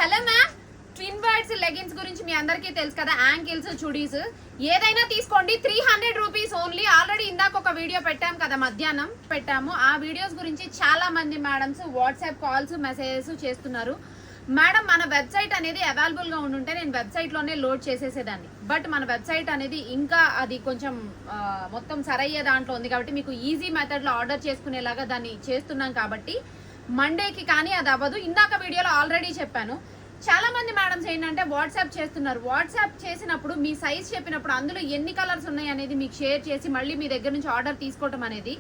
Hello ma'am, twin birds leggings గురించి మీ అందరికీ తెలుసు కదా. యాంకిల్స్ చుడీస్ ఏదైనా తీసుకోండి, 300 రూపీస్ ఓన్లీ. ఆల్రెడీ ఇందాక ఒక వీడియో పెట్టాం కదా, మధ్యాహ్నం పెట్టాము. ఆ వీడియోస్ గురించి చాలా మంది మేడమ్స్ వాట్సాప్ కాల్స్ మెసేజెస్ చేస్తున్నారు. మేడం మన వెబ్సైట్ అనేది అవైలబుల్ గా ఉండుంటే నేను వెబ్సైట్ లోనే లోడ్ చేసేసేదాన్ని. బట్ మన వెబ్సైట్ అనేది ఇంకా అది కొంచెం మొత్తం సరయ్యే దాంట్లో ఉంది కాబట్టి మీకు ఈజీ మెథడ్ లో ఆర్డర్ చేసుకునేలాగా దాన్ని చేస్తున్నాం కాబట్టి మండేకి కానీ అది అవ్వదు. ఇందాక వీడియోలో ఆల్రెడీ చెప్పాను. చాలా మంది మేడమ్స్ ఏంటంటే వాట్సాప్ చేస్తున్నారు. వాట్సాప్ చేసినప్పుడు మీ సైజ్ చెప్పినప్పుడు అందులో ఎన్ని కలర్స్ ఉన్నాయి అనేది మీకు షేర్ చేసి మళ్ళీ మీ దగ్గర నుంచి ఆర్డర్ తీసుకోవటం అనేది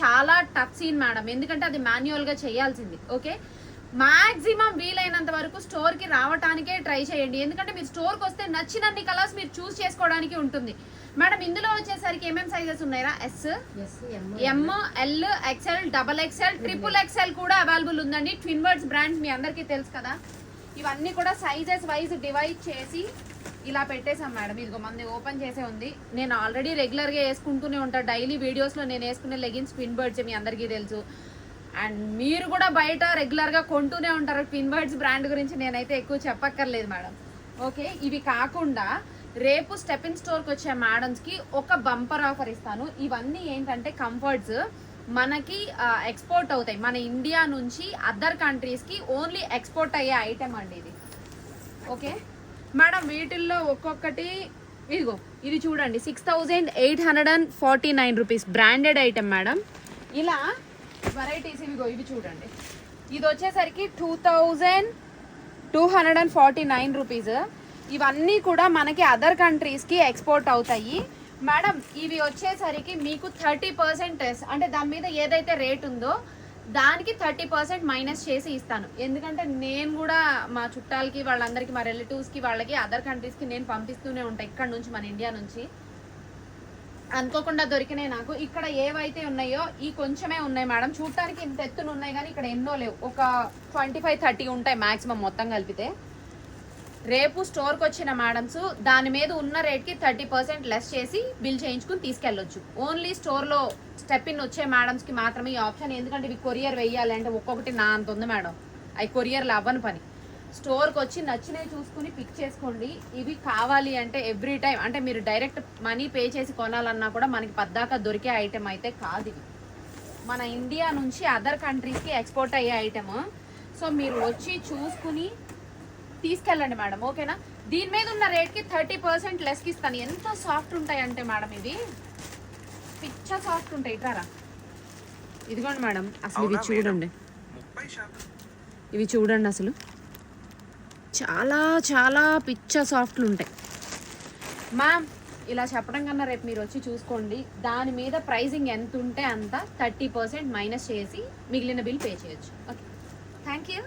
చాలా టఫ్ సీన్ మేడం. ఎందుకంటే అది మాన్యువల్ గా చేయాల్సింది. ఓకే, మాక్సిమం వీలైనంత వరకు స్టోర్ కి రావటానికే ట్రై చేయండి. ఎందుకంటే మీరు స్టోర్ కి వస్తే నచ్చినన్ని కలర్స్ మీరు చూస్ చేసుకోవడానికి ఉంటుంది. మేడం ఇందులో వచ్చేసరికి ఏమేమి సైజెస్ ఉన్నాయా? S, M, L, XL, double XL, triple XL కూడా అవైలబుల్ ఉందండి. ట్విన్ బర్డ్స్ బ్రాండ్స్ మీ అందరికీ తెలుసు కదా. ఇవన్నీ కూడా సైజెస్ వైజ్ డివైడ్ చేసి ఇలా పెట్టేసాం మేడం. ఇదిగో మంది ఓపెన్ చేసే ఉంది. నేను ఆల్రెడీ రెగ్యులర్ గా వేసుకుంటూనే ఉంటాను. డైలీ వీడియోస్ లో నేను వేసుకునే లెగిన్స్ ట్విన్ బర్డ్స్ మీ అందరికీ తెలుసు. అండ్ మీరు కూడా బయట రెగ్యులర్ గా కొంటూనే ఉంటారు. ట్విన్ బర్డ్స్ బ్రాండ్ గురించి నేనైతే ఎక్కువ చెప్పక్కర్లేదు మేడం. ఓకే, ఇవి కాకుండా రేపు స్టెపిన్ స్టోర్ కి వచ్చే మేడమ్స్ కి ఒక బంపర్ ఆఫర్ ఇస్తాను. ఇవన్నీ ఏంటంటే కంఫర్ట్స్ మనకి ఎక్స్పోర్ట్ అవుతాయి. మన ఇండియా నుంచి అదర్ కంట్రీస్ కి ఓన్లీ ఎక్స్పోర్ట్ అయ్యే ఐటమ్ అండి ఇది. ఓకే మేడం, వీటిల్లో ఒక్కొక్కటి ఇదిగో ఇది చూడండి, 6849 రూపీస్ బ్రాండెడ్ ఐటమ్ మేడం. ఇలా వెరైటీస్ ఇవిగో ఇవి చూడండి. ఇది వచ్చేసరికి 2249 రూపీస్. ఇవన్నీ కూడా మనకి అదర్ కంట్రీస్ కి ఎక్స్పోర్ట్ అవుతాయి మేడం. ఇవి వచ్చేసరికి మీకు 30% అంటే దాని మీద ఏదైతే రేట్ ఉందో దానికి 30% మైనస్ చేసి ఇస్తాను. ఎందుకంటే నేను కూడా మా చుట్టాలకి వాళ్ళందరికీ మా రిలేటివ్స్ కి వాళ్ళకి అదర్ కంట్రీస్ కి నేను పంపిస్తూనే ఉంటాను. ఇక్కడ నుంచి మన ఇండియా నుంచి అనుకోకుండా దొరికినాయి నాకు. ఇక్కడ ఏవైతే ఉన్నాయో ఈ కొంచెమే ఉన్నాయి మేడం. చూడటానికి ఇంత ఎత్తున ఉన్నాయి కానీ ఇక్కడ ఎన్నో లేవు. ఒక 25-30 ఉంటాయి మాక్సిమం మొత్తం కలిపితే. రేపు స్టోర్కి వచ్చిన మేడమ్స్ దాని మీద ఉన్న రేట్కి 30% లెస్ చేసి బిల్ చేయించుకుని తీసుకెళ్ళొచ్చు. ఓన్లీ స్టోర్లో స్టెప్ ఇన్ వచ్చే మేడమ్స్కి మాత్రమే ఈ ఆప్షన్. ఎందుకంటే ఇవి కొరియర్ వెయ్యాలి అంటే ఒక్కొక్కటి నా అంత ఉంది మేడం. అవి కొరియర్లు అవ్వని పని. స్టోర్కి వచ్చి నచ్చినవి చూసుకుని పిక్ చేసుకోండి. ఇవి కావాలి అంటే ఎవ్రీ టైం అంటే మీరు డైరెక్ట్ మనీ పే చేసి కొనాలన్నా కూడా మనకి పద్దాకా దొరికే ఐటెం అయితే కాదు. ఇది మన ఇండియా నుంచి అదర్ కంట్రీస్కి ఎక్స్పోర్ట్ అయ్యే ఐటమ్. సో మీరు వచ్చి చూసుకుని తీసుకెళ్ళండి మేడం. ఓకేనా, దీని మీద ఉన్న రేట్కి 30% లెస్కి ఇస్తాను. ఎంత సాఫ్ట్ ఉంటాయి అంటే మేడం ఇవి పిచ్చ సాఫ్ట్ ఉంటాయి. ఇట్రారా, ఇదిగోండి మేడం. అసలు ఇవి చూడండి, ఇవి చూడండి అసలు చాలా చాలా పిచ్చ సాఫ్ట్లు ఉంటాయి మ్యామ్. ఇలా చెప్పడం కన్నా రేపు మీరు వచ్చి చూసుకోండి. దాని మీద ప్రైజింగ్ ఎంత ఉంటే అంత 30% మైనస్ చేసి మిగిలిన బిల్ పే చేయొచ్చు. Okay, thank you.